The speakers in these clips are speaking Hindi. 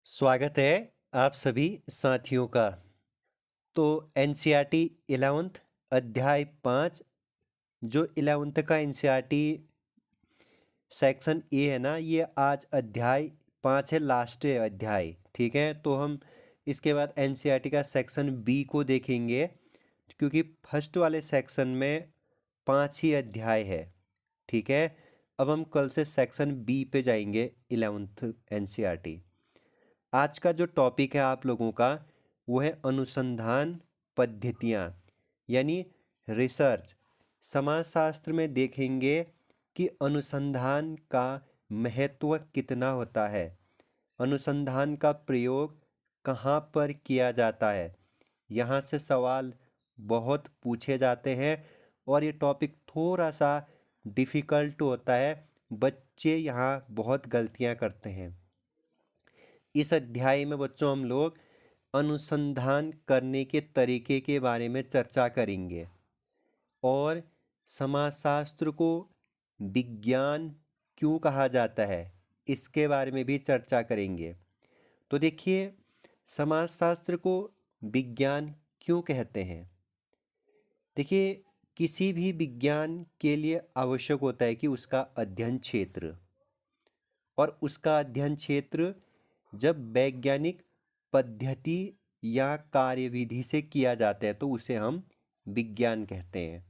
स्वागत है आप सभी साथियों का। तो एनसीईआरटी 11th अध्याय 5 जो 11th का एनसीईआरटी सेक्शन ए है ना, ये आज अध्याय 5 है, लास्ट अध्याय। ठीक है, तो हम इसके बाद एनसीईआरटी का सेक्शन बी को देखेंगे, क्योंकि फर्स्ट वाले सेक्शन में 5 ही अध्याय है। ठीक है, अब हम कल से सेक्शन बी पे जाएंगे 11th एनसीईआरटी। आज का जो टॉपिक है आप लोगों का, वो है अनुसंधान पद्धतियाँ, यानी रिसर्च। समाजशास्त्र में देखेंगे कि अनुसंधान का महत्व कितना होता है, अनुसंधान का प्रयोग कहाँ पर किया जाता है। यहाँ से सवाल बहुत पूछे जाते हैं और ये टॉपिक थोड़ा सा डिफ़िकल्ट होता है, बच्चे यहाँ बहुत गलतियाँ करते हैं। इस अध्याय में बच्चों हम लोग अनुसंधान करने के तरीके के बारे में चर्चा करेंगे और समाजशास्त्र को विज्ञान क्यों कहा जाता है, इसके बारे में भी चर्चा करेंगे। तो देखिए, समाजशास्त्र को विज्ञान क्यों कहते हैं। देखिए, किसी भी विज्ञान के लिए आवश्यक होता है कि उसका अध्ययन क्षेत्र, और उसका अध्ययन क्षेत्र जब वैज्ञानिक पद्धति या कार्यविधि से किया जाता है तो उसे हम विज्ञान कहते हैं।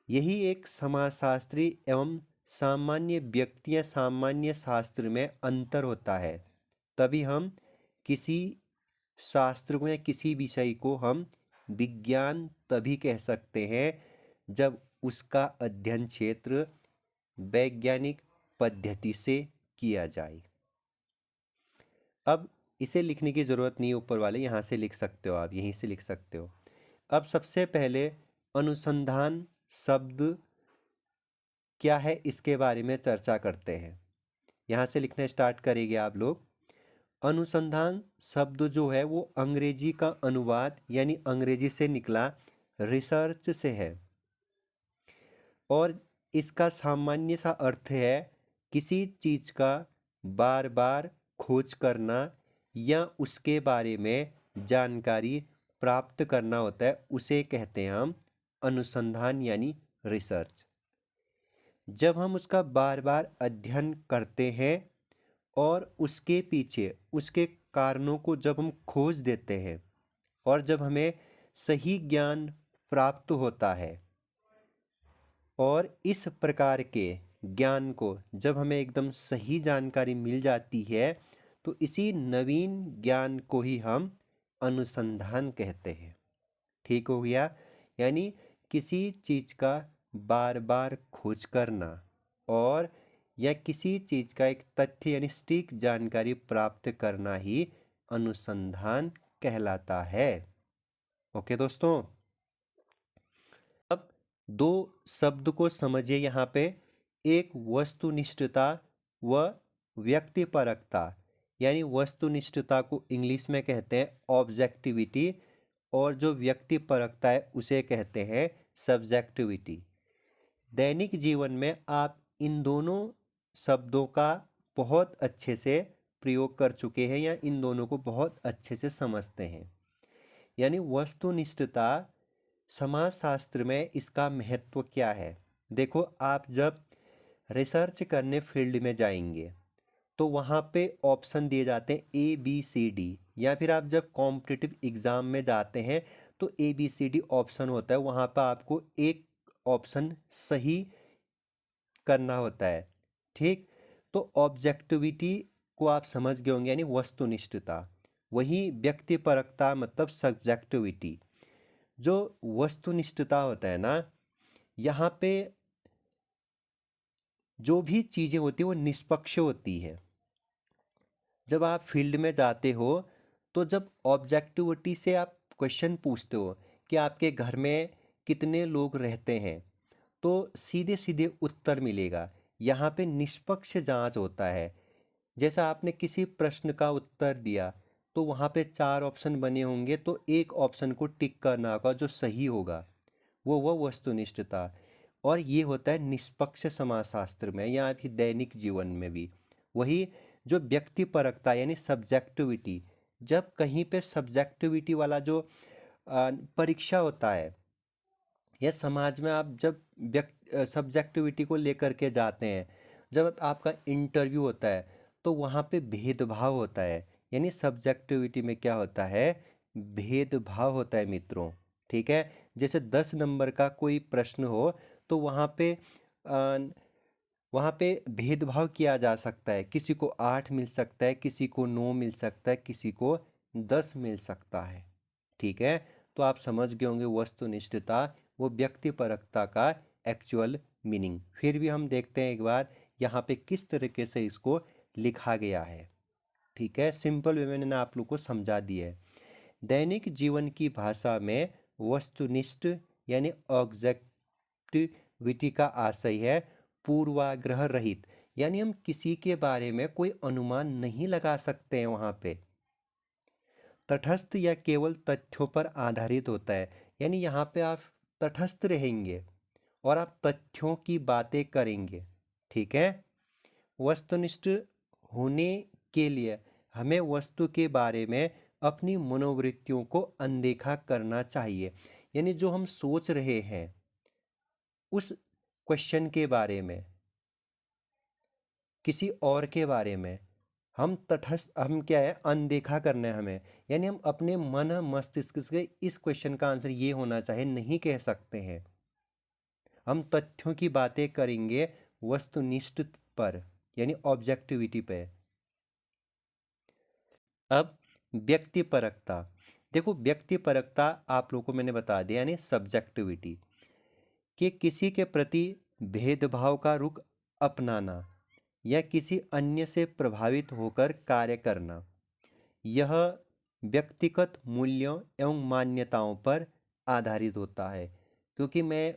यही एक समाजशास्त्री एवं सामान्य व्यक्ति या सामान्य शास्त्र में अंतर होता है। तभी हम किसी शास्त्र को या किसी विषय को हम विज्ञान तभी कह सकते हैं जब उसका अध्ययन क्षेत्र वैज्ञानिक पद्धति से किया जाए। अब इसे लिखने की ज़रूरत नहीं, ऊपर वाले यहाँ से लिख सकते हो, आप यहीं से लिख सकते हो। अब सबसे पहले अनुसंधान शब्द क्या है, इसके बारे में चर्चा करते हैं। यहाँ से लिखना स्टार्ट करेंगे आप लोग। अनुसंधान शब्द जो है वो अंग्रेजी का अनुवाद, यानी अंग्रेजी से निकला रिसर्च से है, और इसका सामान्य सा अर्थ है किसी चीज़ का बार बार खोज करना या उसके बारे में जानकारी प्राप्त करना होता है, उसे कहते हैं हम अनुसंधान यानी रिसर्च। जब हम उसका बार बार अध्ययन करते हैं और उसके पीछे उसके कारणों को जब हम खोज देते हैं और जब हमें सही ज्ञान प्राप्त होता है, और इस प्रकार के ज्ञान को जब हमें एकदम सही जानकारी मिल जाती है, तो इसी नवीन ज्ञान को ही हम अनुसंधान कहते हैं। ठीक हो गया, यानी किसी चीज़ का बार बार खोज करना और या किसी चीज़ का एक तथ्य यानी सटीक जानकारी प्राप्त करना ही अनुसंधान कहलाता है। ओके दोस्तों, अब दो शब्द को समझिए यहाँ पे। एक वस्तुनिष्ठता व व्यक्तिपरकता, यानी वस्तुनिष्ठता को इंग्लिश में कहते हैं ऑब्जेक्टिविटी, और जो व्यक्तिपरकता है उसे कहते हैं सब्जेक्टिविटी। दैनिक जीवन में आप इन दोनों शब्दों का बहुत अच्छे से प्रयोग कर चुके हैं या इन दोनों को बहुत अच्छे से समझते हैं। यानी वस्तुनिष्ठता, समाजशास्त्र में इसका महत्व क्या है। देखो, आप जब रिसर्च करने फील्ड में जाएंगे तो वहाँ पे ऑप्शन दिए जाते हैं ABCD, या फिर आप जब कॉम्पिटिटिव एग्ज़ाम में जाते हैं तो ABCD ऑप्शन होता है, वहाँ पर आपको एक ऑप्शन सही करना होता है। ठीक, तो ऑब्जेक्टिविटी को आप समझ गए होंगे, यानी वस्तुनिष्ठता। वही व्यक्तिपरकता मतलब सब्जेक्टिविटी। जो वस्तुनिष्ठता होता है ना, यहाँ पे जो भी चीज़ें होती है वो निष्पक्ष होती है। जब आप फील्ड में जाते हो तो जब ऑब्जेक्टिविटी से आप क्वेश्चन पूछते हो कि आपके घर में कितने लोग रहते हैं, तो सीधे सीधे उत्तर मिलेगा। यहाँ पे निष्पक्ष जांच होता है। जैसा आपने किसी प्रश्न का उत्तर दिया तो वहाँ पे 4 ऑप्शन बने होंगे, तो एक ऑप्शन को टिक करना होगा जो सही होगा, वो वस्तुनिष्ठता। और ये होता है निष्पक्ष समाजशास्त्र में या फिर दैनिक जीवन में भी। वही जो व्यक्तिपरकता यानी सब्जेक्टिविटी, जब कहीं पे सब्जेक्टिविटी वाला जो परीक्षा होता है या समाज में आप जब सब्जेक्टिविटी को लेकर के जाते हैं, जब आपका इंटरव्यू होता है तो वहाँ पे भेदभाव होता है। यानी सब्जेक्टिविटी में क्या होता है, भेदभाव होता है मित्रों। ठीक है, जैसे 10 नंबर का कोई प्रश्न हो तो वहाँ पे भेदभाव किया जा सकता है, किसी को 8 मिल सकता है, किसी को 9 मिल सकता है, किसी को 10 मिल सकता है। ठीक है, तो आप समझ गए होंगे वस्तुनिष्ठता वो व्यक्तिपरकता का एक्चुअल मीनिंग। फिर भी हम देखते हैं एक बार यहाँ पे किस तरीके से इसको लिखा गया है। ठीक है, सिंपल वे में मैंने आप लोग को समझा दिया है। दैनिक जीवन की भाषा में वस्तुनिष्ठ यानी ऑब्जेक्टिविटी का आशय है पूर्वाग्रह रहित, यानी हम किसी के बारे में कोई अनुमान नहीं लगा सकते हैं। वहाँ पे तटस्थ या केवल तथ्यों पर आधारित होता है, यानी यहाँ पे आप तटस्थ रहेंगे और आप तथ्यों की बातें करेंगे। ठीक है, वस्तुनिष्ठ होने के लिए हमें वस्तु के बारे में अपनी मनोवृत्तियों को अनदेखा करना चाहिए। यानी जो हम सोच रहे हैं उस क्वेश्चन के बारे में, किसी और के बारे में, हम क्या है, अनदेखा करना है हमें। यानी हम अपने मन मस्तिष्क से इस क्वेश्चन का आंसर ये होना चाहिए नहीं कह सकते हैं। हम तथ्यों की बातें करेंगे वस्तुनिष्ठ पर यानी ऑब्जेक्टिविटी पे। अब व्यक्तिपरकता, देखो व्यक्तिपरकता आप लोगों को मैंने बता दिया यानी सब्जेक्टिविटी, कि किसी के प्रति भेदभाव का रुख अपनाना या किसी अन्य से प्रभावित होकर कार्य करना, यह व्यक्तिगत मूल्यों एवं मान्यताओं पर आधारित होता है। क्योंकि मैं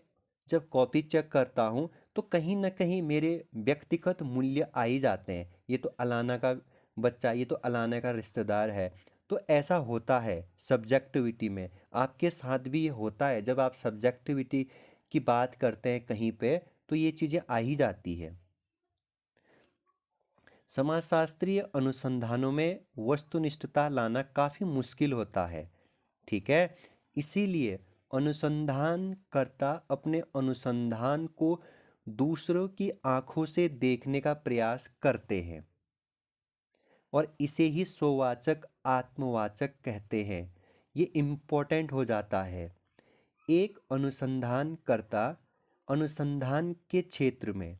जब कॉपी चेक करता हूँ तो कहीं ना कहीं मेरे व्यक्तिगत मूल्य आ ही जाते हैं, ये तो अलाना का बच्चा, ये तो अलाना का रिश्तेदार है। तो ऐसा होता है सब्जेक्टिविटी में, आपके साथ भी ये होता है। जब आप सब्जेक्टिविटी की बात करते हैं कहीं पे तो ये चीज़ें आ ही जाती है। समाजशास्त्रीय अनुसंधानों में वस्तुनिष्ठता लाना काफ़ी मुश्किल होता है। ठीक है, इसीलिए अनुसंधानकर्ता अपने अनुसंधान को दूसरों की आंखों से देखने का प्रयास करते हैं और इसे ही स्ववाचक आत्मवाचक कहते हैं। ये इम्पोर्टेंट हो जाता है। एक अनुसंधानकर्ता अनुसंधान के क्षेत्र में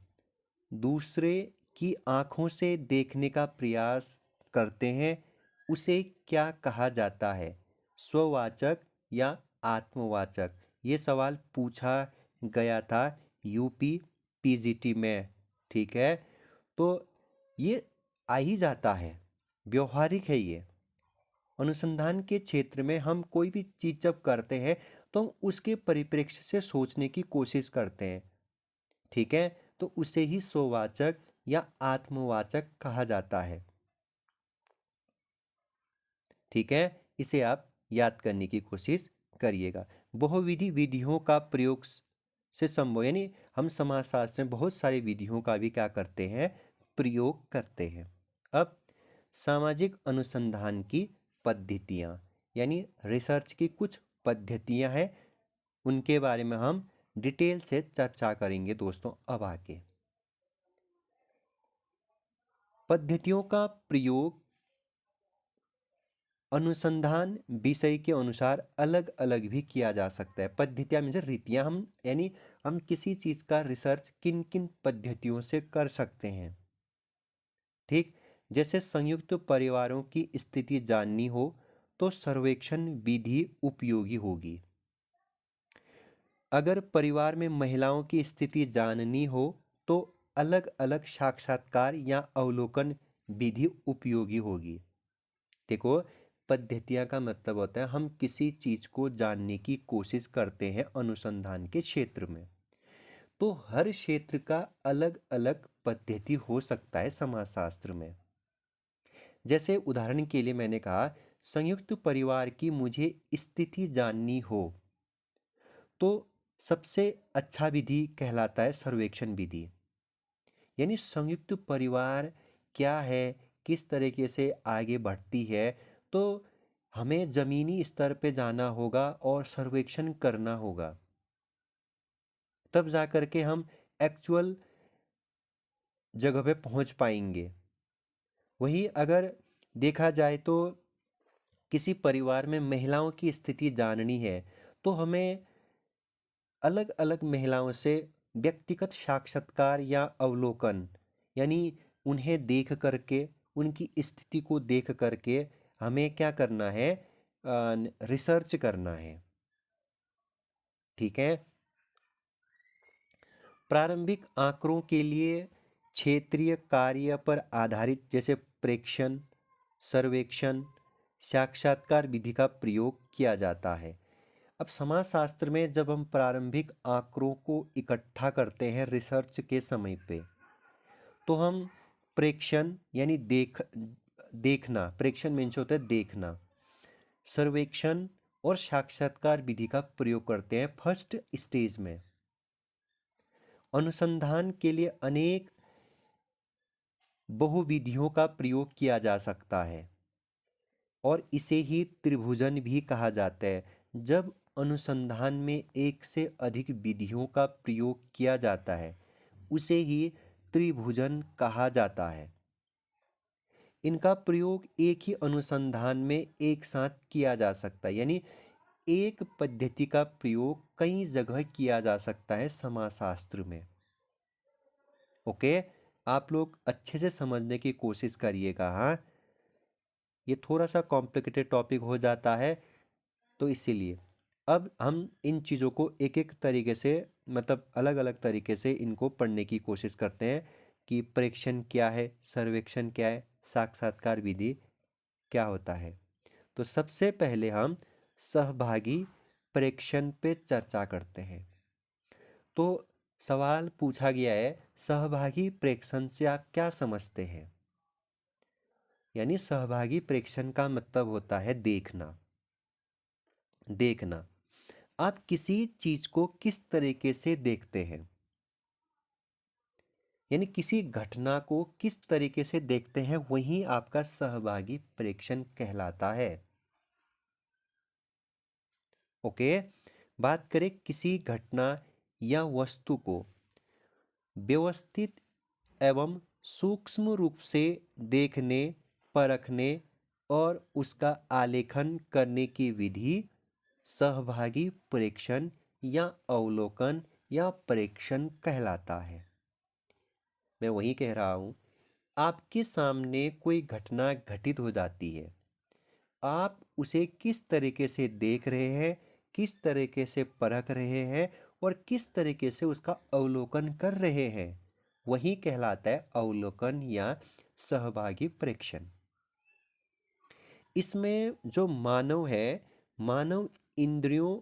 दूसरे की आंखों से देखने का प्रयास करते हैं, उसे क्या कहा जाता है, स्ववाचक या आत्मवाचक? ये सवाल पूछा गया था यूपी पीजीटी में। ठीक है, तो ये आ ही जाता है, व्यवहारिक है ये। अनुसंधान के क्षेत्र में हम कोई भी चीज़ जब करते हैं तो हम उसके परिप्रेक्ष्य से सोचने की कोशिश करते हैं। ठीक है, तो उसे ही स्ववाचक या आत्मवाचक कहा जाता है। ठीक है, इसे आप याद करने की कोशिश करिएगा। बहुविधि विधियों का प्रयोग से संभव, यानी हम समाजशास्त्र में बहुत सारी विधियों का भी क्या करते हैं, प्रयोग करते हैं। अब सामाजिक अनुसंधान की पद्धतियाँ यानी रिसर्च की कुछ पद्धतियाँ हैं, उनके बारे में हम डिटेल से चर्चा करेंगे दोस्तों। अब आगे पद्धतियों का प्रयोग अनुसंधान विषय के अनुसार अलग अलग भी किया जा सकता है। पद्धतियाँ में रीतियाँ, हम यानी हम किसी चीज़ का रिसर्च किन किन पद्धतियों से कर सकते हैं। ठीक, जैसे संयुक्त परिवारों की स्थिति जाननी हो तो सर्वेक्षण विधि उपयोगी होगी। अगर परिवार में महिलाओं की स्थिति जाननी हो तो अलग अलग साक्षात्कार या अवलोकन विधि उपयोगी होगी। देखो, पद्धतियाँ का मतलब होता है हम किसी चीज़ को जानने की कोशिश करते हैं अनुसंधान के क्षेत्र में, तो हर क्षेत्र का अलग अलग पद्धति हो सकता है समाजशास्त्र में। जैसे उदाहरण के लिए मैंने कहा संयुक्त परिवार की मुझे स्थिति जाननी हो तो सबसे अच्छा विधि कहलाता है सर्वेक्षण विधि। यानी संयुक्त परिवार क्या है, किस तरीके से आगे बढ़ती है, तो हमें ज़मीनी स्तर पे जाना होगा और सर्वेक्षण करना होगा। तब जा कर के हम एक्चुअल जगह पे पहुंच पाएंगे। वही अगर देखा जाए तो किसी परिवार में महिलाओं की स्थिति जाननी है, तो हमें अलग अलग महिलाओं से व्यक्तिगत साक्षात्कार या अवलोकन, यानी उन्हें देख करके, उनकी स्थिति को देख करके हमें क्या करना है, रिसर्च करना है। ठीक है। प्रारंभिक आंकड़ों के लिए क्षेत्रीय कार्य पर आधारित जैसे प्रेक्षण, सर्वेक्षण, साक्षात्कार विधि का प्रयोग किया जाता है। अब समाजशास्त्र में जब हम प्रारंभिक आंकड़ों को इकट्ठा करते हैं रिसर्च के समय पे, तो हम प्रेक्षण यानी देखना, प्रेक्षण मीन्स होता है देखना, सर्वेक्षण और साक्षात्कार विधि का प्रयोग करते हैं फर्स्ट स्टेज में। अनुसंधान के लिए अनेक बहुविधियों का प्रयोग किया जा सकता है और इसे ही त्रिभुजन भी कहा जाता है। जब अनुसंधान में एक से अधिक विधियों का प्रयोग किया जाता है, उसे ही त्रिभुजन कहा जाता है। इनका प्रयोग एक ही अनुसंधान में एक साथ किया जा सकता है, यानी एक पद्धति का प्रयोग कई जगह किया जा सकता है समाजशास्त्र में। ओके, आप लोग अच्छे से समझने की कोशिश करिएगा। हाँ, ये थोड़ा सा कॉम्प्लिकेटेड टॉपिक हो जाता है, तो इसीलिए अब हम इन चीज़ों को एक एक तरीके से, मतलब अलग अलग तरीके से इनको पढ़ने की कोशिश करते हैं कि प्रेक्षण क्या है, सर्वेक्षण क्या है, साक्षात्कार विधि क्या होता है। तो सबसे पहले हम सहभागी प्रेक्षण पे चर्चा करते हैं। तो सवाल पूछा गया है, सहभागी प्रेक्षण से आप क्या समझते हैं? यानी सहभागी प्रेक्षण का मतलब होता है देखना। देखना, आप किसी चीज को किस तरीके से देखते हैं, यानी किसी घटना को किस तरीके से देखते हैं, वही आपका सहभागी प्रेक्षण कहलाता है। ओके, बात करें किसी घटना या वस्तु को व्यवस्थित एवं सूक्ष्म रूप से देखने, परखने और उसका आलेखन करने की विधि सहभागी प्रेक्षण या अवलोकन या प्रेक्षण कहलाता है। मैं वही कह रहा हूँ, आपके सामने कोई घटना घटित हो जाती है, आप उसे किस तरीके से देख रहे हैं, किस तरीके से परख रहे हैं और किस तरीके से उसका अवलोकन कर रहे हैं, वही कहलाता है अवलोकन या सहभागी प्रेक्षण। इसमें जो मानव है, मानव इंद्रियों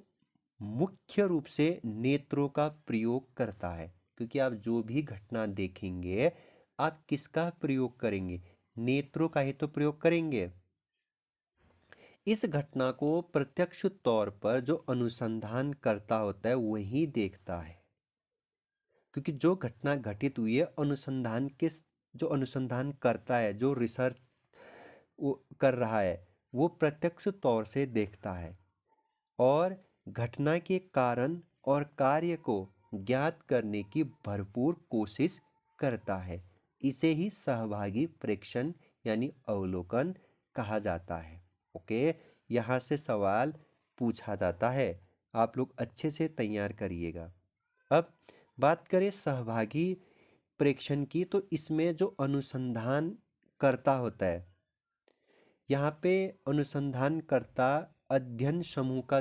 मुख्य रूप से नेत्रों का प्रयोग करता है, क्योंकि आप जो भी घटना देखेंगे आप किसका प्रयोग करेंगे? नेत्रों का ही तो प्रयोग करेंगे। इस घटना को प्रत्यक्ष तौर पर जो अनुसंधान करता होता है वही देखता है, क्योंकि जो घटना घटित हुई है अनुसंधान किस, जो अनुसंधान करता है, जो रिसर्च वो कर रहा है, वो प्रत्यक्ष तौर से देखता है और घटना के कारण और कार्य को ज्ञात करने की भरपूर कोशिश करता है। इसे ही सहभागी प्रेक्षण यानी अवलोकन कहा जाता है। ओके, यहाँ से सवाल पूछा जाता है, आप लोग अच्छे से तैयार करिएगा। अब बात करें सहभागी प्रेक्षण की, तो इसमें जो अनुसंधान करता होता है, यहाँ पे अनुसंधानकर्ता अध्ययन समूह का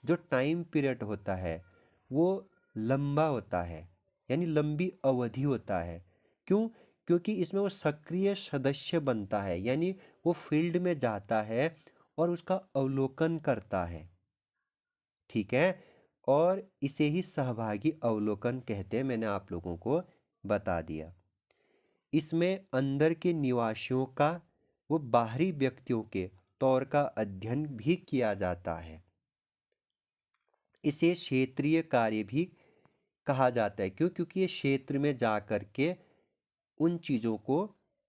जो टाइम पीरियड होता है वो लंबा होता है, यानी लंबी अवधि होता है। क्यों? क्योंकि इसमें वो सक्रिय सदस्य बनता है, यानी वो फील्ड में जाता है और उसका अवलोकन करता है। ठीक है, और इसे ही सहभागी अवलोकन कहते हैं, मैंने आप लोगों को बता दिया। इसमें अंदर के निवासियों का वो बाहरी व्यक्तियों के तौर का अध्ययन भी किया जाता है। इसे क्षेत्रीय कार्य भी कहा जाता है। क्यों? क्योंकि ये क्षेत्र में जा कर के उन चीज़ों को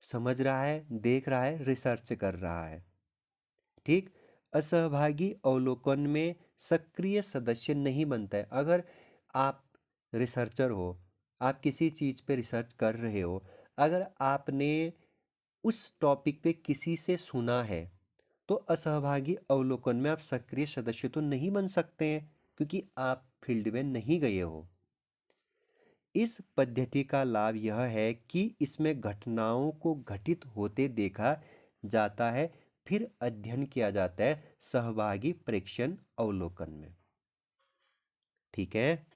समझ रहा है, देख रहा है, रिसर्च कर रहा है। ठीक। असहभागी अवलोकन में सक्रिय सदस्य नहीं बनता है। अगर आप रिसर्चर हो, आप किसी चीज़ पे रिसर्च कर रहे हो, अगर आपने उस टॉपिक पे किसी से सुना है, तो असहभागी अवलोकन में आप सक्रिय सदस्य तो नहीं बन सकते हैं, क्योंकि आप फील्ड में नहीं गए हो। इस पद्धति का लाभ यह है कि इसमें घटनाओं को घटित होते देखा जाता है, फिर अध्ययन किया जाता है सहभागी प्रेक्षण अवलोकन में। ठीक है।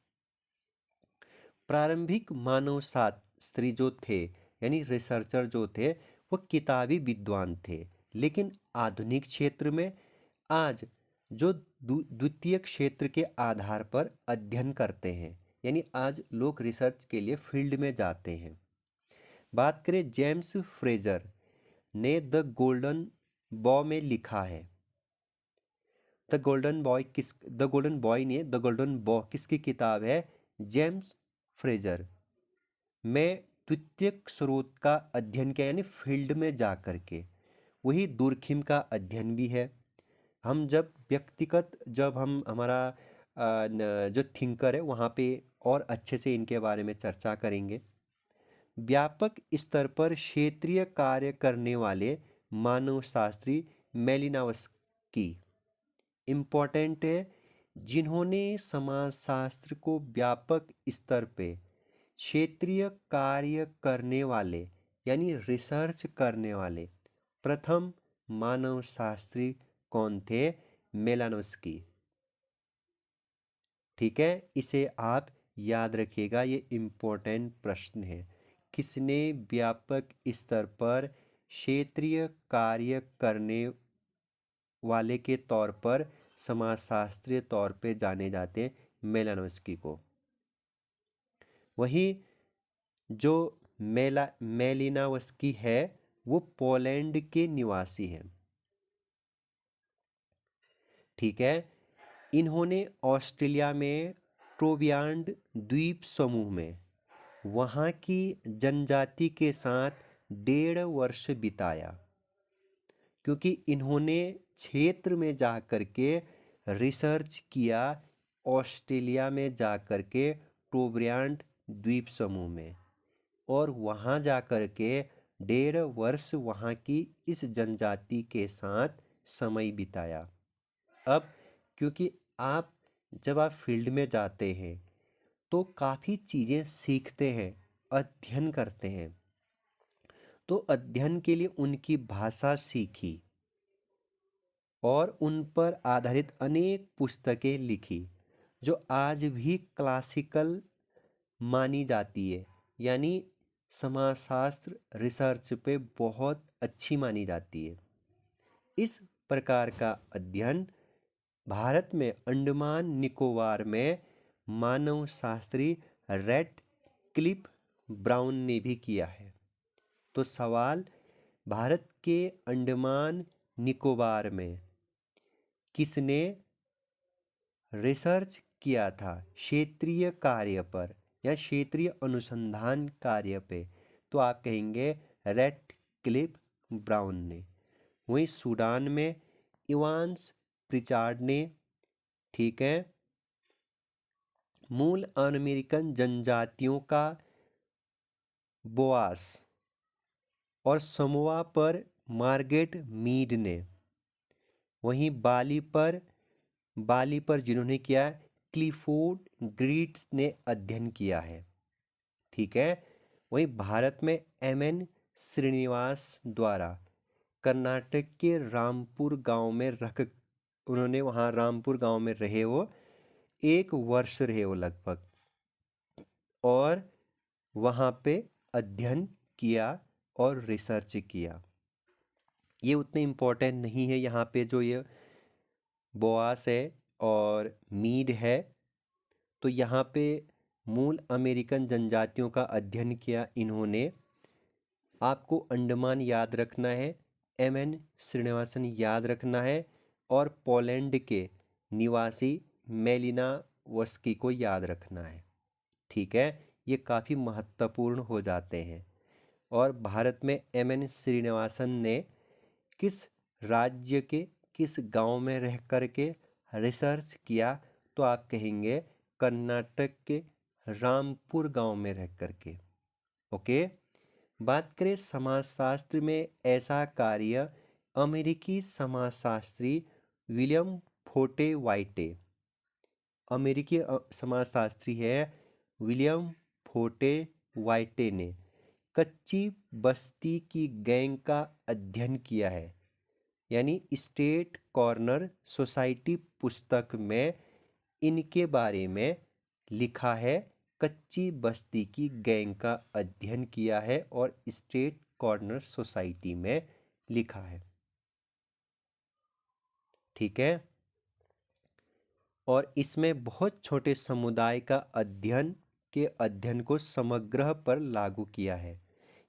प्रारंभिक मानव शास्त्री जो थे, यानी रिसर्चर जो थे, वो किताबी विद्वान थे, लेकिन आधुनिक क्षेत्र में आज जो द्वितीय क्षेत्र के आधार पर अध्ययन करते हैं, यानी आज लोग रिसर्च के लिए फील्ड में जाते हैं। बात करें, जेम्स फ्रेजर ने द गोल्डन बॉय में लिखा है। द गोल्डन बॉय ने द गोल्डन बॉय किसकी किताब है? James Fraser. में द्वितीयक स्रोत का अध्ययन किया, यानी फील्ड में जा कर के। वही दूरखिम का अध्ययन भी है। हम जब व्यक्तिगत, जब हम हमारा जो थिंकर है वहाँ पे और अच्छे से इनके बारे में चर्चा करेंगे। व्यापक स्तर पर क्षेत्रीय कार्य करने वाले मानवशास्त्री मेलिनोवस्की इम्पोर्टेंट है, जिन्होंने समाजशास्त्र को व्यापक स्तर पे क्षेत्रीय कार्य करने वाले, यानी रिसर्च करने वाले प्रथम मानवशास्त्री कौन थे? मेलानोस्की। ठीक है, इसे आप याद रखिएगा, ये इम्पोर्टेंट प्रश्न है। किसने व्यापक स्तर पर क्षेत्रीय कार्य करने वाले के तौर पर समाजशास्त्रीय तौर पे जाने जाते हैं? मेलानोस्की को। वही जो मेलिनोवस्की है, वो पोलैंड के निवासी हैं। ठीक है। इन्होंने ऑस्ट्रेलिया में ट्रोबियांड द्वीप समूह में वहाँ की जनजाति के साथ 1.5 वर्ष बिताया, क्योंकि इन्होंने क्षेत्र में जा कर के रिसर्च किया, ऑस्ट्रेलिया में जा कर के ट्रोबियांड द्वीप समूह में, और वहाँ जा कर के 1.5 वर्ष वहाँ की इस जनजाति के साथ समय बिताया। अब क्योंकि जब आप फील्ड में जाते हैं तो काफ़ी चीज़ें सीखते हैं, अध्ययन करते हैं। तो अध्ययन के लिए उनकी भाषा सीखी और उन पर आधारित अनेक पुस्तकें लिखी, जो आज भी क्लासिकल मानी जाती है, यानी समाजशास्त्र रिसर्च पे बहुत अच्छी मानी जाती है। इस प्रकार का अध्ययन भारत में अंडमान निकोबार में मानवशास्त्री रैटक्लिफ ब्राउन ने भी किया है। तो सवाल, भारत के अंडमान निकोबार में किसने रिसर्च किया था क्षेत्रीय कार्य पर या क्षेत्रीय अनुसंधान कार्य पे? तो आप कहेंगे रैटक्लिफ ब्राउन ने। वहीं सूडान में इवांस प्रिचार्ड ने। ठीक है। मूल अमेरिकन जनजातियों का बोआस और समोआ पर मार्गरेट मीड ने। वहीं बाली पर जिन्होंने किया, क्लिफोर्ड ग्रीट्स ने अध्ययन किया है। ठीक है। वहीं भारत में एम.एन. श्रीनिवास द्वारा कर्नाटक के रामपुर गांव में उन्होंने वहाँ रामपुर गांव में रहे, वो 1 वर्ष रहे वो लगभग, और वहाँ पे अध्ययन किया और रिसर्च किया। ये उतने इम्पोर्टेंट नहीं है यहाँ पे, जो ये बोआस है और मीड है। तो यहाँ पे मूल अमेरिकन जनजातियों का अध्ययन किया इन्होंने। आपको अंडमान याद रखना है, एम.एन. श्रीनिवासन याद रखना है, और पोलैंड के निवासी मेलिनोवस्की को याद रखना है। ठीक है, ये काफ़ी महत्वपूर्ण हो जाते हैं। और भारत में एम.एन. श्रीनिवासन ने किस राज्य के किस गांव में रह कर के रिसर्च किया? तो आप कहेंगे कर्नाटक के रामपुर गांव में रह कर के। ओके। बात करें समाजशास्त्र में ऐसा कार्य अमेरिकी समाजशास्त्री विलियम फोर्टे वाइटे, अमेरिकी समाजशास्त्री है विलियम फोर्टे वाइटे ने कच्ची बस्ती की गैंग का अध्ययन किया है। यानी स्ट्रेट कॉर्नर सोसाइटी पुस्तक में इनके बारे में लिखा है, कच्ची बस्ती की गैंग का अध्ययन किया है और स्ट्रेट कॉर्नर सोसाइटी में लिखा है। ठीक है। और इसमें बहुत छोटे समुदाय का अध्ययन को समग्र पर लागू किया है।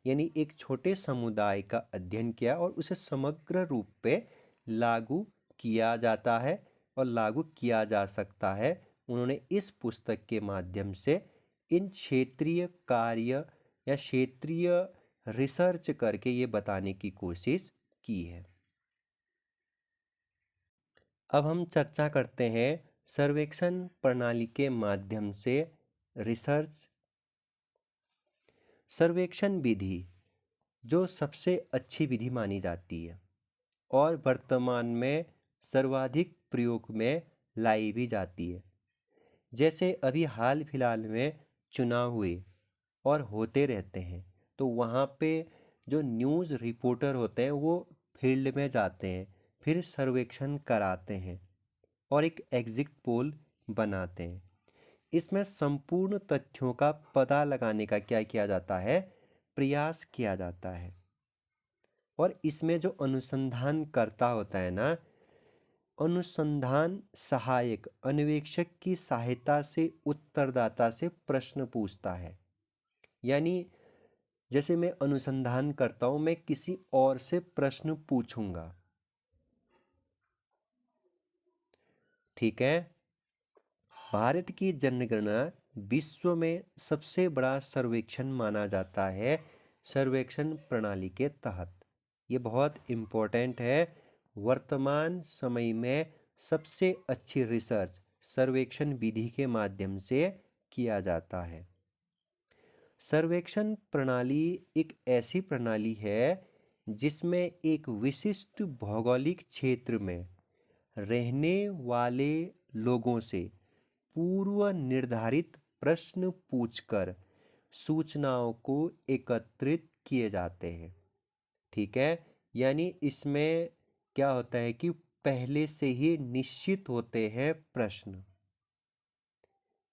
यानी एक छोटे समुदाय का अध्ययन किया और उसे समग्र रूप पे लागू किया जाता है और लागू किया जा सकता है। उन्होंने इस पुस्तक के माध्यम से इन क्षेत्रीय कार्य या क्षेत्रीय रिसर्च करके ये बताने की कोशिश की है। अब हम चर्चा करते हैं सर्वेक्षण प्रणाली के माध्यम से रिसर्च। सर्वेक्षण विधि जो सबसे अच्छी विधि मानी जाती है और वर्तमान में सर्वाधिक प्रयोग में लाई भी जाती है। जैसे अभी हाल फिलहाल में चुनाव हुए और होते रहते हैं, तो वहाँ पे जो न्यूज़ रिपोर्टर होते हैं वो फील्ड में जाते हैं, फिर सर्वेक्षण कराते हैं और एक एग्जिट पोल बनाते हैं। इसमें संपूर्ण तथ्यों का पता लगाने का क्या किया जाता है? प्रयास किया जाता है। और इसमें जो अनुसंधान करता होता है ना, अनुसंधान सहायक अन्वेषक की सहायता से उत्तरदाता से प्रश्न पूछता है। यानी जैसे मैं अनुसंधान करता हूं, मैं किसी और से प्रश्न पूछूंगा। ठीक है। भारत की जनगणना विश्व में सबसे बड़ा सर्वेक्षण माना जाता है सर्वेक्षण प्रणाली के तहत। ये बहुत इम्पोर्टेंट है। वर्तमान समय में सबसे अच्छी रिसर्च सर्वेक्षण विधि के माध्यम से किया जाता है। सर्वेक्षण प्रणाली एक ऐसी प्रणाली है जिसमें एक विशिष्ट भौगोलिक क्षेत्र में रहने वाले लोगों से पूर्व निर्धारित प्रश्न पूछकर सूचनाओं को एकत्रित किए जाते हैं। ठीक है। यानी इसमें क्या होता है कि पहले से ही निश्चित होते हैं प्रश्न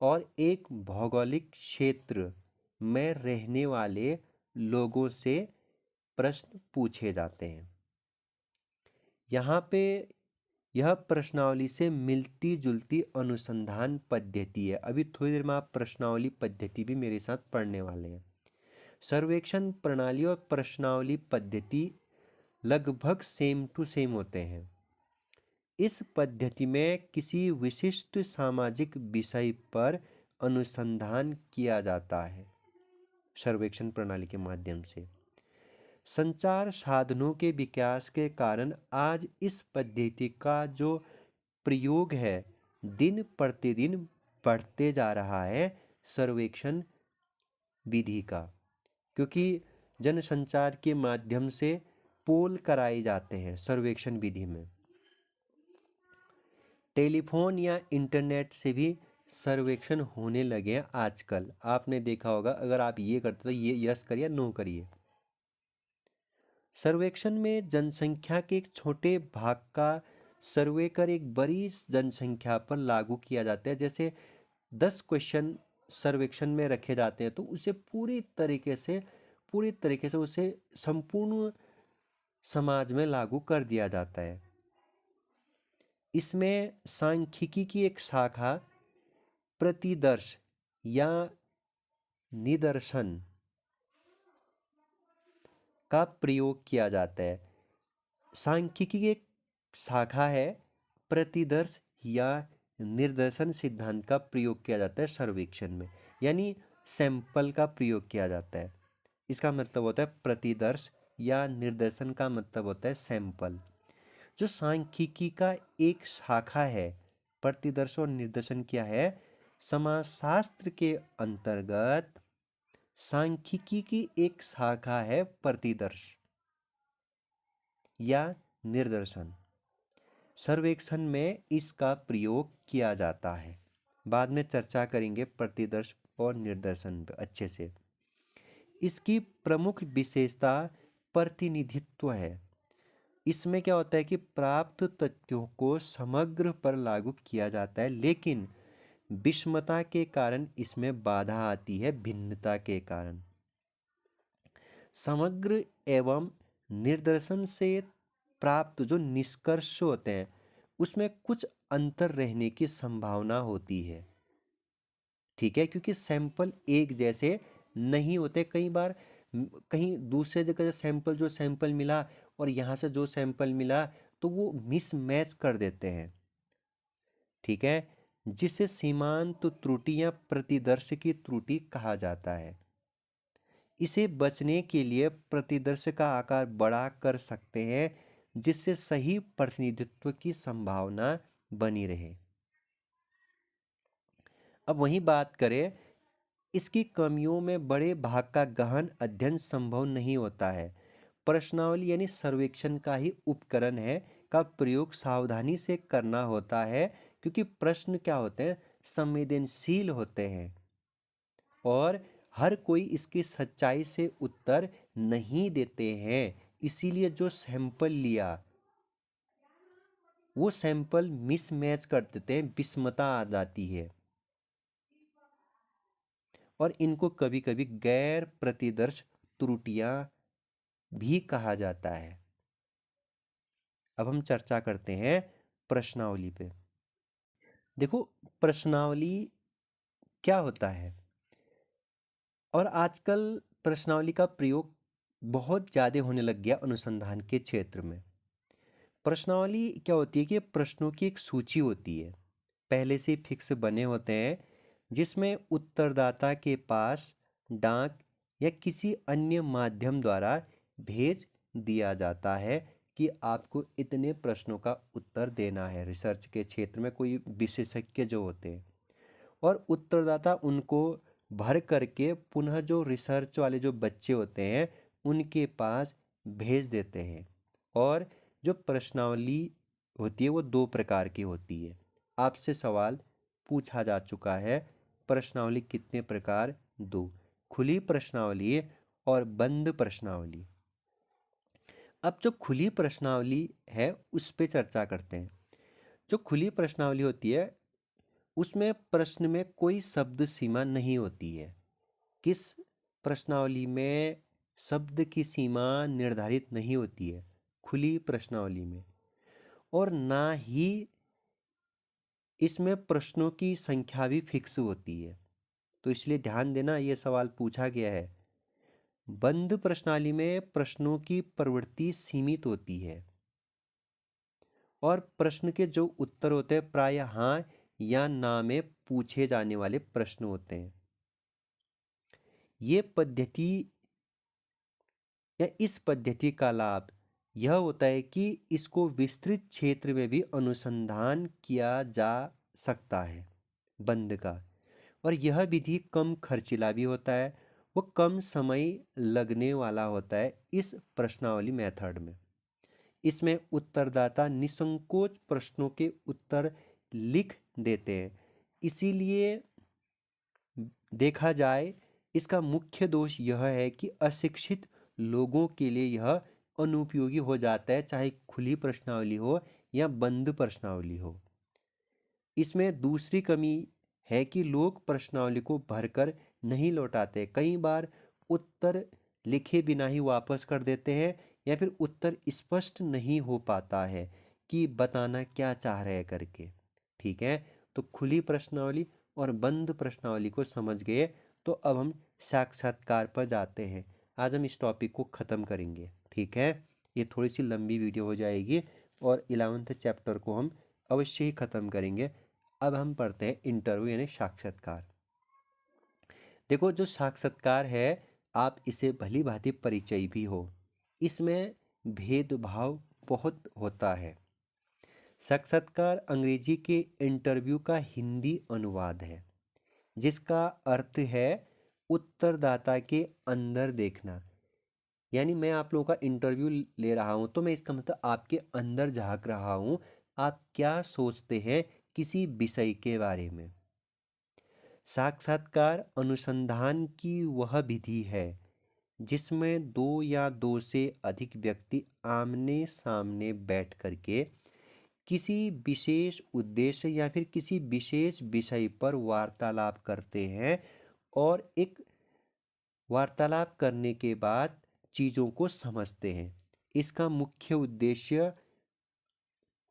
और एक भौगोलिक क्षेत्र में रहने वाले लोगों से प्रश्न पूछे जाते हैं। यहाँ पे यह प्रश्नावली से मिलती जुलती अनुसंधान पद्धति है। अभी थोड़ी देर में आप प्रश्नावली पद्धति भी मेरे साथ पढ़ने वाले हैं। सर्वेक्षण प्रणाली और प्रश्नावली पद्धति लगभग सेम टू सेम होते हैं। इस पद्धति में किसी विशिष्ट सामाजिक विषय पर अनुसंधान किया जाता है सर्वेक्षण प्रणाली के माध्यम से। संचार साधनों के विकास के कारण आज इस पद्धति का जो प्रयोग है दिन प्रतिदिन बढ़ते जा रहा है सर्वेक्षण विधि का, क्योंकि जनसंचार के माध्यम से पोल कराए जाते हैं सर्वेक्षण विधि में। टेलीफोन या इंटरनेट से भी सर्वेक्षण होने लगे हैं आजकल। आपने देखा होगा, अगर आप ये करते तो ये यस करिए नो करिए। सर्वेक्षण में जनसंख्या के एक छोटे भाग का सर्वे कर एक बड़ी जनसंख्या पर लागू किया जाता है। जैसे 10 क्वेश्चन सर्वेक्षण में रखे जाते हैं तो उसे पूरी तरीके से उसे संपूर्ण समाज में लागू कर दिया जाता है। इसमें सांख्यिकी की एक शाखा प्रतिदर्श या निदर्शन का प्रयोग किया जाता है। सांख्यिकी की एक शाखा है प्रतिदर्श या निर्देशन सिद्धांत का प्रयोग किया जाता है सर्वेक्षण में। यानी सैंपल का प्रयोग किया जाता है। इसका मतलब होता है प्रतिदर्श, या निर्दर्शन का मतलब होता है सैंपल। जो सांख्यिकी का एक शाखा है, प्रतिदर्श और निर्दर्शन क्या है? समाजशास्त्र के अंतर्गत सांख्यिकी की एक शाखा है प्रतिदर्श या निर्दर्शन। सर्वेक्षण में इसका प्रयोग किया जाता है। बाद में चर्चा करेंगे प्रतिदर्श और निर्दर्शन पे अच्छे से। इसकी प्रमुख विशेषता प्रतिनिधित्व है। इसमें क्या होता है कि प्राप्त तथ्यों को समग्र पर लागू किया जाता है, लेकिन विषमता के कारण इसमें बाधा आती है, भिन्नता के कारण। समग्र एवं निर्दर्शन से प्राप्त जो निष्कर्ष होते हैं उसमें कुछ अंतर रहने की संभावना होती है। ठीक है, क्योंकि सैंपल एक जैसे नहीं होते। कई बार कहीं दूसरे जगह सैंपल जो सैंपल मिला और यहाँ से जो सैंपल मिला तो वो मिसमैच कर देते हैं। ठीक है, जिसे सीमांत त्रुटि या प्रतिदर्श की त्रुटि कहा जाता है। इसे बचने के लिए प्रतिदर्श का आकार बड़ा कर सकते हैं, जिससे सही प्रतिनिधित्व की संभावना बनी रहे। अब वही बात करें, इसकी कमियों में बड़े भाग का गहन अध्ययन संभव नहीं होता है। प्रश्नावली यानी सर्वेक्षण का ही उपकरण है का प्रयोग सावधानी से करना होता है, क्योंकि प्रश्न क्या होते हैं? संवेदनशील होते हैं और हर कोई इसकी सच्चाई से उत्तर नहीं देते हैं। इसीलिए जो सैंपल लिया वो सैंपल मिसमैच कर देते हैं, विषमता आ जाती है और इनको कभी कभी गैर प्रतिदर्श त्रुटियां भी कहा जाता है। अब हम चर्चा करते हैं प्रश्नावली पे। देखो, प्रश्नावली क्या होता है? और आजकल प्रश्नावली का प्रयोग बहुत ज़्यादा होने लग गया अनुसंधान के क्षेत्र में। प्रश्नावली क्या होती है कि प्रश्नों की एक सूची होती है, पहले से फिक्स बने होते हैं, जिसमें उत्तरदाता के पास डाक या किसी अन्य माध्यम द्वारा भेज दिया जाता है कि आपको इतने प्रश्नों का उत्तर देना है। रिसर्च के क्षेत्र में कोई विशेषज्ञ जो होते हैं और उत्तरदाता उनको भर करके पुनः जो रिसर्च वाले जो बच्चे होते हैं उनके पास भेज देते हैं। और जो प्रश्नावली होती है वो दो प्रकार की होती है। आपसे सवाल पूछा जा चुका है, प्रश्नावली कितने प्रकार? दो, खुली प्रश्नावली और बंद प्रश्नावली। अब जो खुली प्रश्नावली है उस पे चर्चा करते हैं। जो खुली प्रश्नावली होती है उसमें प्रश्न में कोई शब्द सीमा नहीं होती है। किस प्रश्नावली में शब्द की सीमा निर्धारित नहीं होती है? खुली प्रश्नावली में। और ना ही इसमें प्रश्नों की संख्या भी फिक्स होती है। तो इसलिए ध्यान देना, ये सवाल पूछा गया है। बंद प्रश्नावली में प्रश्नों की प्रवृत्ति सीमित होती है और प्रश्न के जो उत्तर होते हैं प्राय हाँ या ना में पूछे जाने वाले प्रश्न होते हैं। ये पद्धति या इस पद्धति का लाभ यह होता है कि इसको विस्तृत क्षेत्र में भी अनुसंधान किया जा सकता है, बंद का। और यह विधि कम खर्चीला भी होता है, वो कम समय लगने वाला होता है इस प्रश्नावली मेथड में। इसमें उत्तरदाता निसंकोच प्रश्नों के उत्तर लिख देते हैं। इसीलिए देखा जाए इसका मुख्य दोष यह है कि अशिक्षित लोगों के लिए यह अनुपयोगी हो जाता है, चाहे खुली प्रश्नावली हो या बंद प्रश्नावली हो। इसमें दूसरी कमी है कि लोग प्रश्नावली को भरकर नहीं लौटाते। कई बार उत्तर लिखे बिना ही वापस कर देते हैं या फिर उत्तर स्पष्ट नहीं हो पाता है कि बताना क्या चाह रहे करके। ठीक है, तो खुली प्रश्नावली और बंद प्रश्नावली को समझ गए, तो अब हम साक्षात्कार पर जाते हैं। आज हम इस टॉपिक को ख़त्म करेंगे। ठीक है, ये थोड़ी सी लंबी वीडियो हो जाएगी और 11th चैप्टर को हम अवश्य ही ख़त्म करेंगे। अब हम पढ़ते हैं इंटरव्यू यानी साक्षात्कार। देखो, जो साक्षात्कार है आप इसे भली भांति परिचय भी हो। इसमें भेदभाव बहुत होता है। साक्षात्कार अंग्रेजी के इंटरव्यू का हिंदी अनुवाद है, जिसका अर्थ है उत्तरदाता के अंदर देखना। यानी मैं आप लोगों का इंटरव्यू ले रहा हूं, तो मैं इसका मतलब आपके अंदर झांक रहा हूं, आप क्या सोचते हैं किसी विषय के बारे में। साक्षात्कार अनुसंधान की वह विधि है जिसमें दो या दो से अधिक व्यक्ति आमने सामने बैठ करके किसी विशेष उद्देश्य या फिर किसी विशेष विषय पर वार्तालाप करते हैं, और एक वार्तालाप करने के बाद चीज़ों को समझते हैं। इसका मुख्य उद्देश्य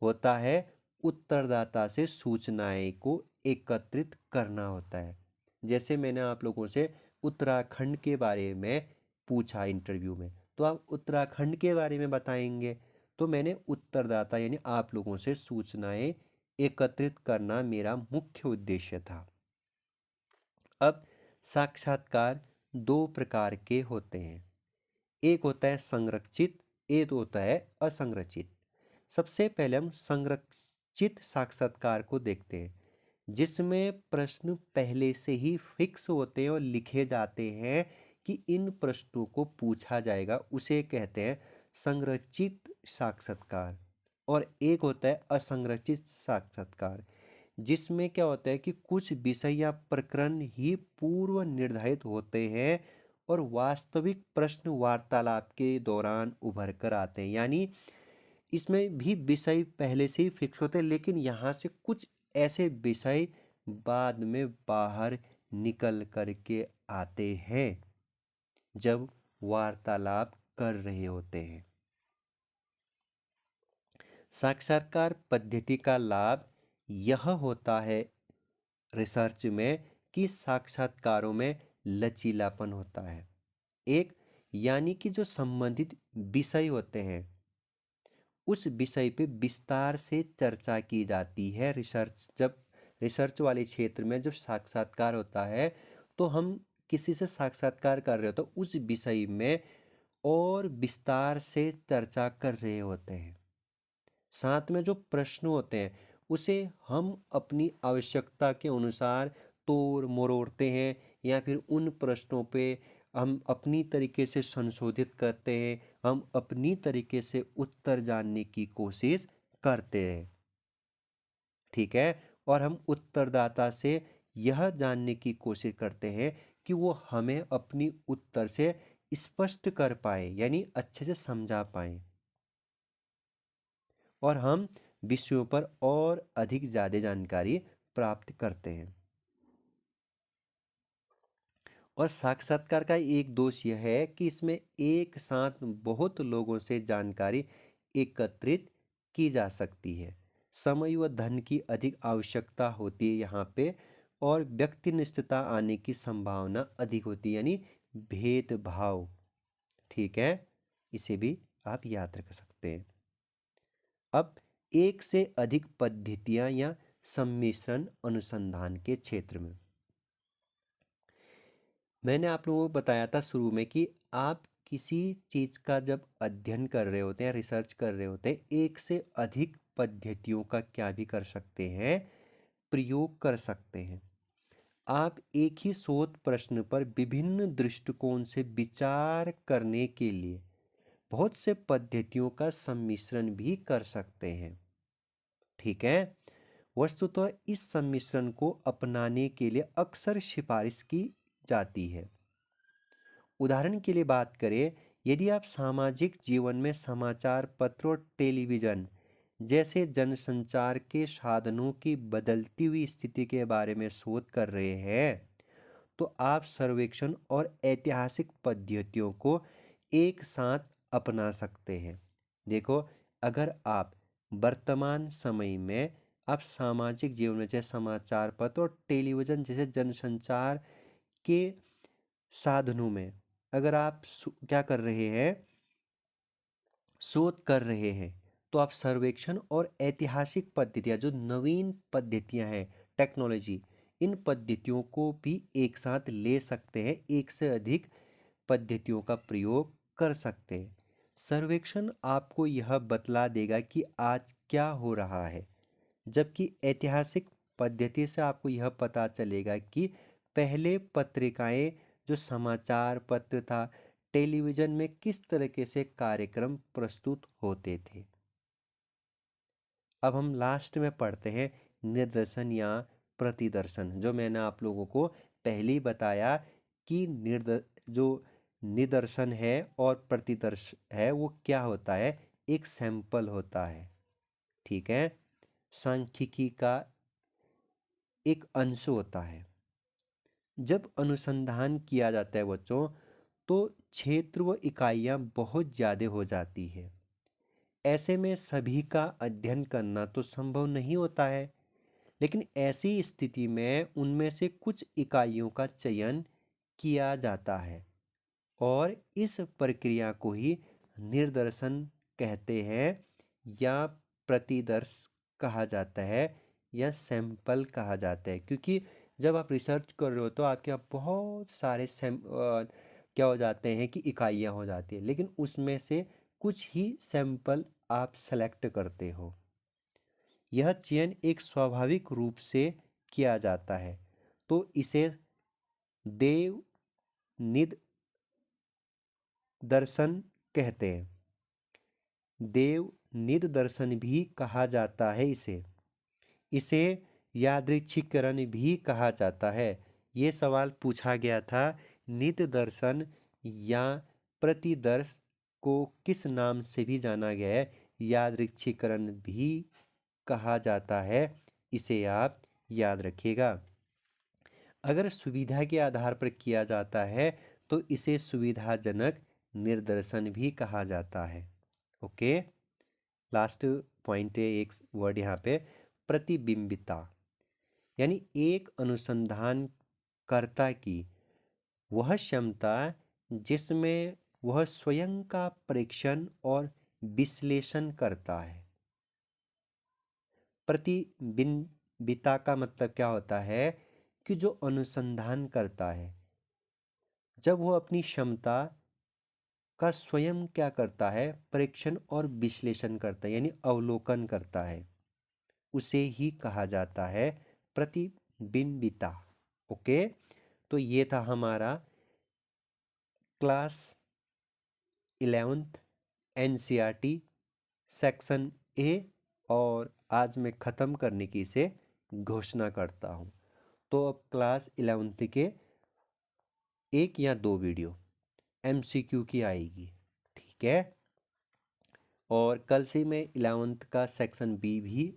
होता है उत्तरदाता से सूचनाएं को एकत्रित करना होता है। जैसे मैंने आप लोगों से उत्तराखंड के बारे में पूछा इंटरव्यू में, तो आप उत्तराखंड के बारे में बताएंगे, तो मैंने उत्तरदाता यानी आप लोगों से सूचनाएं एकत्रित करना मेरा मुख्य उद्देश्य था। अब साक्षात्कार दो प्रकार के होते हैं, एक होता है संरक्षित, एक होता है असंरचित। सबसे पहले हम संरक्षित साक्षात्कार को देखते हैं, जिसमें प्रश्न पहले से ही फिक्स होते हैं और लिखे जाते हैं कि इन प्रश्नों को पूछा जाएगा, उसे कहते हैं संरचित साक्षात्कार। और एक होता है असंरचित साक्षात्कार, जिसमें क्या होता है कि कुछ विषय या प्रकरण ही पूर्व निर्धारित होते हैं और वास्तविक प्रश्न वार्तालाप के दौरान उभर कर आते हैं। यानी इसमें भी विषय पहले से ही फिक्स होते हैं, लेकिन यहाँ से कुछ ऐसे विषय बाद में बाहर निकल करके आते हैं जब वार्तालाप कर रहे होते हैं। साक्षात्कार पद्धति का लाभ यह होता है रिसर्च में कि साक्षात्कारों में लचीलापन होता है। एक यानी कि जो संबंधित विषय होते हैं उस विषय पे विस्तार से चर्चा की जाती है। जब रिसर्च वाले क्षेत्र में जब साक्षात्कार होता है, तो हम किसी से साक्षात्कार कर रहे हो तो उस विषय में और विस्तार से चर्चा कर रहे होते हैं। साथ में जो प्रश्न होते हैं उसे हम अपनी आवश्यकता के अनुसार तोड़ मरोड़ते हैं, या फिर उन प्रश्नों पे हम अपनी तरीके से संशोधित करते हैं, हम अपनी तरीके से उत्तर जानने की कोशिश करते हैं। ठीक है। और हम उत्तरदाता से यह जानने की कोशिश करते हैं कि वो हमें अपनी उत्तर से स्पष्ट कर पाए, यानी अच्छे से समझा पाए, और हम विषयों पर और अधिक ज़्यादा जानकारी प्राप्त करते हैं। और साक्षात्कार का एक दोष यह है कि इसमें एक साथ बहुत लोगों से जानकारी एकत्रित की जा सकती है। समय व धन की अधिक आवश्यकता होती है यहाँ पे, और व्यक्तिनिष्ठता आने की संभावना अधिक होती है, यानी भेदभाव। ठीक है, इसे भी आप याद रख सकते हैं। अब एक से अधिक पद्धतियां या सम्मिश्रण अनुसंधान के क्षेत्र में, मैंने आप लोगों को बताया था शुरू में कि आप किसी चीज़ का जब अध्ययन कर रहे होते हैं, रिसर्च कर रहे होते हैं, एक से अधिक पद्धतियों का क्या भी कर सकते हैं, प्रयोग कर सकते हैं। आप एक ही शोध प्रश्न पर विभिन्न दृष्टिकोण से विचार करने के लिए बहुत से पद्धतियों का सम्मिश्रण भी कर सकते हैं। ठीक है। वस्तुतः इस सम्मिश्रण को अपनाने के लिए अक्सर सिफारिश की जाती है। उदाहरण के लिए बात करें, यदि आप सामाजिक जीवन में समाचार पत्र और टेलीविज़न जैसे जनसंचार के साधनों की बदलती हुई स्थिति के बारे में शोध कर रहे हैं, तो आप सर्वेक्षण और ऐतिहासिक पद्धतियों को एक साथ अपना सकते हैं। देखो, अगर आप वर्तमान समय में आप सामाजिक जीवन में जैसे समाचार पत्र और टेलीविज़न जैसे जनसंचार के साधनों में अगर आप क्या कर रहे हैं, शोध कर रहे हैं, तो आप सर्वेक्षण और ऐतिहासिक पद्धतियाँ जो नवीन पद्धतियाँ हैं, टेक्नोलॉजी, इन पद्धतियों को भी एक साथ ले सकते हैं एक से अधिक पद्धतियों का प्रयोग कर सकते हैं। सर्वेक्षण आपको यह बतला देगा कि आज क्या हो रहा है, जबकि ऐतिहासिक पद्धति से आपको यह पता चलेगा कि पहले पत्रिकाएं, जो समाचार पत्र था, टेलीविज़न में किस तरीके से कार्यक्रम प्रस्तुत होते थे। अब हम लास्ट में पढ़ते हैं निदर्शन या प्रतिदर्शन। जो मैंने आप लोगों को पहले ही बताया कि जो निदर्शन है और प्रतिदर्श है वो क्या होता है, एक सैंपल होता है, ठीक है, सांख्यिकी का एक अंश होता है। जब अनुसंधान किया जाता है बच्चों, तो क्षेत्र व इकाइयाँ बहुत ज़्यादा हो जाती है। ऐसे में सभी का अध्ययन करना तो संभव नहीं होता है, लेकिन ऐसी स्थिति में उनमें से कुछ इकाइयों का चयन किया जाता है और इस प्रक्रिया को ही निर्दर्शन कहते हैं या प्रतिदर्श कहा जाता है या सैंपल कहा जाता है। क्योंकि जब आप रिसर्च कर रहे हो तो आपके पास बहुत सारे क्या हो जाते हैं कि इकाइयाँ हो जाती है, लेकिन उसमें से कुछ ही सैंपल आप सेलेक्ट करते हो। यह चयन एक स्वाभाविक रूप से किया जाता है, तो इसे देव निद दर्शन कहते हैं। देव निद दर्शन भी कहा जाता है इसे। इसे यादृच्छिकरण भी कहा जाता है। ये सवाल पूछा गया था, निद दर्शन या प्रतिदर्श को किस नाम से भी जाना गया है, यादृच्छिकरण भी कहा जाता है। इसे आप याद रखिएगा। अगर सुविधा के आधार पर किया जाता है तो इसे सुविधाजनक निर्दर्शन भी कहा जाता है। ओके, लास्ट पॉइंट है, एक वर्ड यहाँ पे, प्रतिबिंबिता, यानी एक अनुसंधानकर्ता की वह क्षमता जिसमें वह स्वयं का परीक्षण और विश्लेषण करता है। प्रतिबिंबिता का मतलब क्या होता है कि जो अनुसंधान करता है, जब वो अपनी क्षमता का स्वयं क्या करता है, परीक्षण और विश्लेषण करता है, यानी अवलोकन करता है, उसे ही कहा जाता है प्रतिबिंबिता। ओके, तो ये था हमारा class 11th NCERT section A, और आज मैं ख़त्म करने की इसे घोषणा करता हूँ। तो अब क्लास 11th के एक या दो वीडियो एमसीक्यू की आएगी, ठीक है, और कल से मैं 11th का सेक्शन बी भी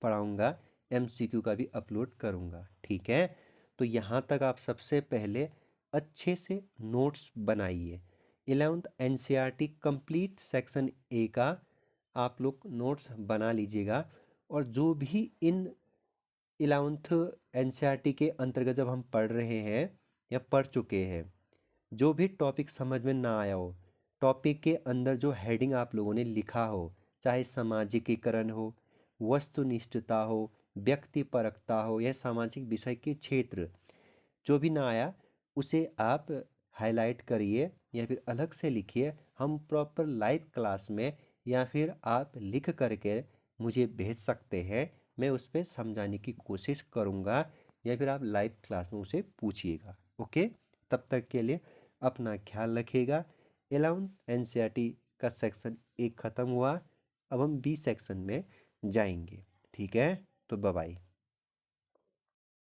पढ़ाऊँगा, एमसीक्यू का भी अपलोड करूँगा, ठीक है। तो यहाँ तक आप सबसे पहले अच्छे से नोट्स बनाइए। 11th NCERT complete section A का आप लोग नोट्स बना लीजिएगा, और जो भी इन 11th एनसीईआरटी के अंतर्गत जब हम पढ़ रहे हैं या पढ़ चुके हैं, जो भी टॉपिक समझ में ना आया हो, टॉपिक के अंदर जो हेडिंग आप लोगों ने लिखा हो, चाहे सामाजिकीकरण हो, वस्तुनिष्ठता हो, व्यक्तिपरकता हो या सामाजिक विषय के क्षेत्र, जो भी ना आया उसे आप हाईलाइट करिए या फिर अलग से लिखिए। हम प्रॉपर लाइव क्लास में या फिर आप लिख करके मुझे भेज सकते हैं, मैं उस पर समझाने की कोशिश करूँगा, या फिर आप लाइव क्लास में उसे पूछिएगा। ओके, तब तक के लिए अपना ख्याल रखिएगा। 11th एनसीईआरटी का सेक्शन एक ख़त्म हुआ, अब हम बी सेक्शन में जाएंगे, ठीक है। तो बाय बाय।